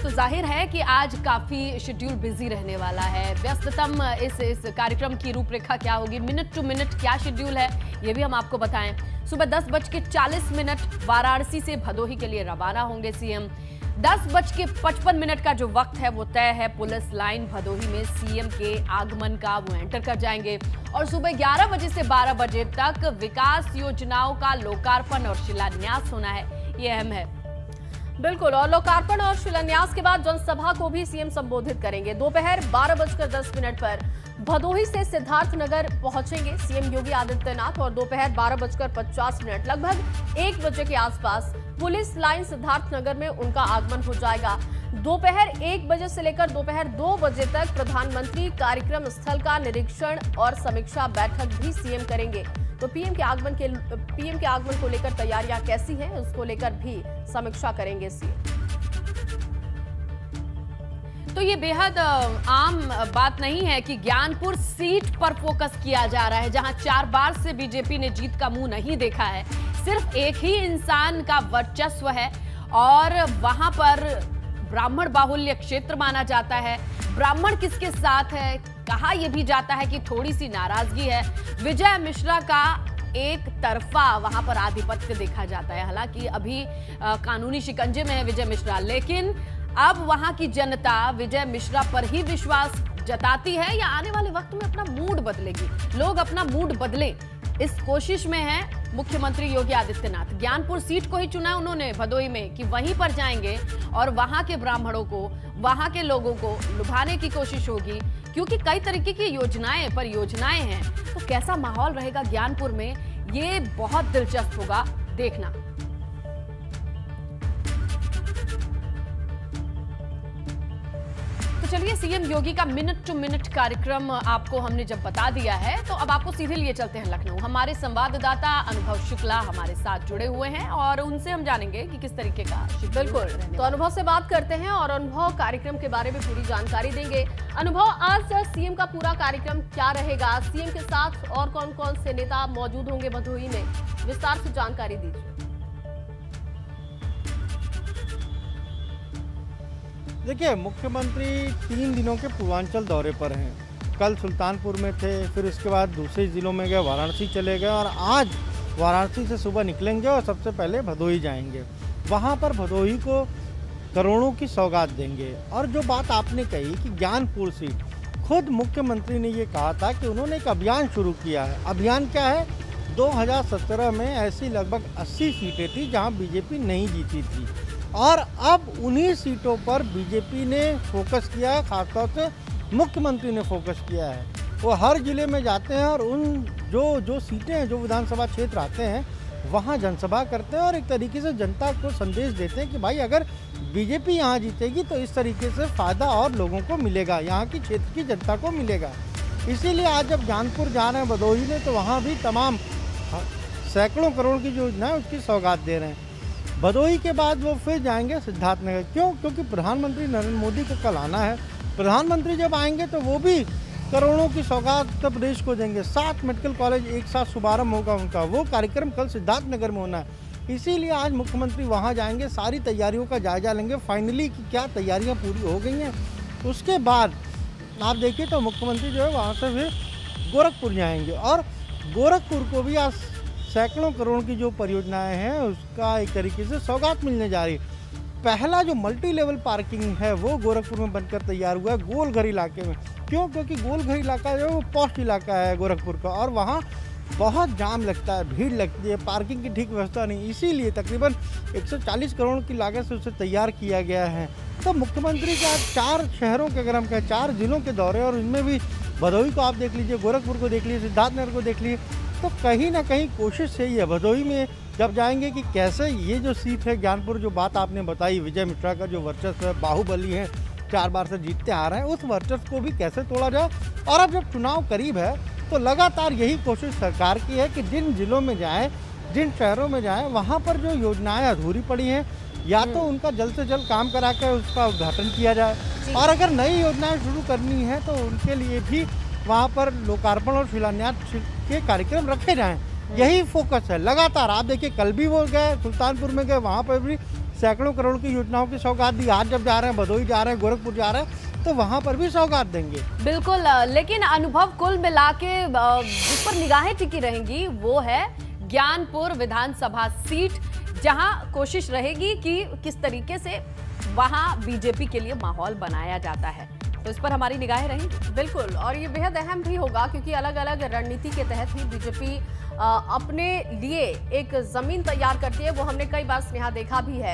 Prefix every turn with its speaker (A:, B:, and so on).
A: तो जाहिर है कि आज काफी शेड्यूल बिजी रहने वाला है। व्यस्ततम इस कार्यक्रम की रूपरेखा क्या होगी, मिनट टू मिनट क्या शेड्यूल है, ये भी हम आपको बताएं। सुबह 10:40 वाराणसी से भदोही के लिए रवाना होंगे सीएम। 10:55 का जो वक्त है वो तय है। पुलिस लाइन भदोही में सीएम के आगमन का वो एंटर कर जाएंगे और सुबह 11 बजे से 12 बजे तक विकास योजनाओं का लोकार्पण और शिलान्यास होना है, ये अहम है।
B: बिल्कुल, और लोकार्पण और शिलान्यास के बाद जनसभा को भी सीएम संबोधित करेंगे। दोपहर 12:10 पर भदोही से सिद्धार्थनगर पहुंचेंगे सीएम योगी आदित्यनाथ और दोपहर 12:50 लगभग 1 बजे के आसपास पुलिस लाइन सिद्धार्थनगर में उनका आगमन हो जाएगा। दोपहर 1 बजे से लेकर दोपहर 2 बजे तक प्रधानमंत्री कार्यक्रम स्थल का निरीक्षण और समीक्षा बैठक भी सीएम करेंगे। तो पीएम के आगमन को लेकर तैयारियां कैसी हैं, उसको लेकर भी समीक्षा करेंगे सीएम।
A: तो ये बेहद आम बात नहीं है कि ज्ञानपुर सीट पर फोकस किया जा रहा है, जहां 4 बार से बीजेपी ने जीत का मुंह नहीं देखा है। सिर्फ एक ही इंसान का वर्चस्व है और वहां पर ब्राह्मण बाहुल्य क्षेत्र माना जाता है। ब्राह्मण किसके साथ है, कहा यह भी जाता है कि थोड़ी सी नाराजगी है। विजय मिश्रा का एक तरफा वहां पर आधिपत्य देखा जाता है। हालांकि अभी कानूनी शिकंजे में है विजय मिश्रा, लेकिन अब वहां की जनता विजय मिश्रा पर ही विश्वास जताती है या आने वाले वक्त में अपना मूड बदलेगी, लोग अपना मूड बदलें, इस कोशिश में है मुख्यमंत्री योगी आदित्यनाथ। ज्ञानपुर सीट को ही चुना उन्होंने भदोही में कि वहीं पर जाएंगे और वहां के ब्राह्मणों को, वहां के लोगों को लुभाने की कोशिश होगी, क्योंकि कई तरीके की परियोजनाएं हैं। तो कैसा माहौल रहेगा ज्ञानपुर में, ये बहुत दिलचस्प होगा देखना। चलिए, सीएम योगी का मिनट टू मिनट कार्यक्रम आपको हमने जब बता दिया है, तो अब आपको सीधे लिए चलते हैं लखनऊ। हमारे संवाददाता अनुभव शुक्ला हमारे साथ जुड़े हुए हैं और उनसे हम जानेंगे कि किस तरीके का।
B: बिल्कुल, तो अनुभव से बात करते हैं और अनुभव कार्यक्रम के बारे में पूरी जानकारी देंगे। अनुभव, आज सीएम का पूरा कार्यक्रम क्या रहेगा, सीएम के साथ और कौन कौन से नेता मौजूद होंगे भदोही में, विस्तार से जानकारी दीजिए।
C: देखिए, मुख्यमंत्री 3 दिनों के पूर्वांचल दौरे पर हैं। कल सुल्तानपुर में थे, फिर उसके बाद दूसरे ज़िलों में गए, वाराणसी चले गए और आज वाराणसी से सुबह निकलेंगे और सबसे पहले भदोही जाएंगे। वहाँ पर भदोही को करोड़ों की सौगात देंगे। और जो बात आपने कही कि ज्ञानपुर सीट, खुद मुख्यमंत्री ने ये कहा था कि उन्होंने एक अभियान शुरू किया है। अभियान क्या है? 2017 में ऐसी लगभग 80 सीटें थी जहाँ बीजेपी नहीं जीती थी और अब उन्हीं सीटों पर बीजेपी ने फोकस किया है। खासतौर से मुख्यमंत्री ने फोकस किया है। वो हर जिले में जाते हैं और उन जो सीटें हैं, जो विधानसभा क्षेत्र आते हैं, वहाँ जनसभा करते हैं और एक तरीके से जनता को संदेश देते हैं कि भाई अगर बीजेपी यहाँ जीतेगी तो इस तरीके से फ़ायदा और लोगों को मिलेगा, यहाँ की क्षेत्र की जनता को मिलेगा। इसीलिए आज जब ज्ञानपुर जा रहे हैं भदोही में, तो वहाँ भी तमाम सैकड़ों करोड़ की जो योजना है उसकी सौगात दे रहे हैं। भदोही के बाद वो फिर जाएंगे सिद्धार्थनगर। क्यों? क्योंकि प्रधानमंत्री नरेंद्र मोदी को कल आना है। प्रधानमंत्री जब आएंगे तो वो भी करोड़ों की सौगात उत्तर प्रदेश को देंगे। 7 मेडिकल कॉलेज एक साथ शुभारंभ होगा उनका, वो कार्यक्रम कल सिद्धार्थनगर में होना है। इसीलिए आज मुख्यमंत्री वहाँ जाएंगे, सारी तैयारियों का जायजा लेंगे, फाइनली कि क्या तैयारियाँ पूरी हो गई हैं। उसके बाद आप देखिए तो मुख्यमंत्री जो है वहाँ से फिर गोरखपुर जाएंगे और गोरखपुर को भी आज सैकड़ों करोड़ की जो परियोजनाएं हैं उसका एक तरीके से सौगात मिलने जा रही है। पहला जो मल्टी लेवल पार्किंग है वो गोरखपुर में बनकर तैयार हुआ है गोलघर इलाके में। क्यों? क्योंकि गोलघर इलाका जो है वो पॉस्ट इलाका है गोरखपुर का और वहाँ बहुत जाम लगता है, भीड़ लगती है, पार्किंग की ठीक व्यवस्था नहीं, इसीलिए तकरीबन 140 करोड़ की लागत से उसे तैयार किया गया है। तो मुख्यमंत्री के आज 4 शहरों के, अगर हम कहें 4 जिलों के दौरे, और इनमें भी भदोही को आप देख लीजिए, गोरखपुर को देख लीजिए, सिद्धार्थनगर को देख लीजिए, तो कहीं ना कहीं कोशिश यही है भदोही में जब जाएंगे कि कैसे ये जो सीट है ज्ञानपुर, जो बात आपने बताई विजय मिश्रा का जो वर्चस्व है, बाहुबली है, 4 बार से जीतते आ रहे हैं, उस वर्चस्व को भी कैसे तोड़ा जाए। और अब जब चुनाव करीब है तो लगातार यही कोशिश सरकार की है कि जिन जिलों में जाएं, जिन शहरों में जाएं, वहाँ पर जो योजनाएं अधूरी पड़ी हैं या तो उनका जल्द से जल्द काम करा कर उसका उद्घाटन किया जाए, और अगर नई योजनाएं शुरू करनी है तो उनके लिए भी वहाँ पर लोकार्पण और शिलान्यास के कार्यक्रम रखे जाएं। यही फोकस है लगातार। आप देखिए कल भी वो गए, सुल्तानपुर में गए, वहाँ पर भी सैकड़ों करोड़ की योजनाओं की सौगात दी। आज जब जा रहे हैं भदोही जा रहे हैं, गोरखपुर जा रहे हैं, तो वहां पर भी सौगात देंगे।
A: बिल्कुल, लेकिन अनुभव कुल मिला के जिस पर निगाहें टिकी रहेंगी वो है ज्ञानपुर विधानसभा सीट, जहां कोशिश रहेगी कि किस तरीके से वहां बीजेपी के लिए माहौल बनाया जाता है, तो इस पर हमारी निगाहें रहेंगी।
B: बिल्कुल, और ये बेहद अहम भी होगा क्योंकि अलग अलग रणनीति के तहत ही बीजेपी अपने लिए एक जमीन तैयार करती है। वो हमने कई बार स्नेहा देखा भी है।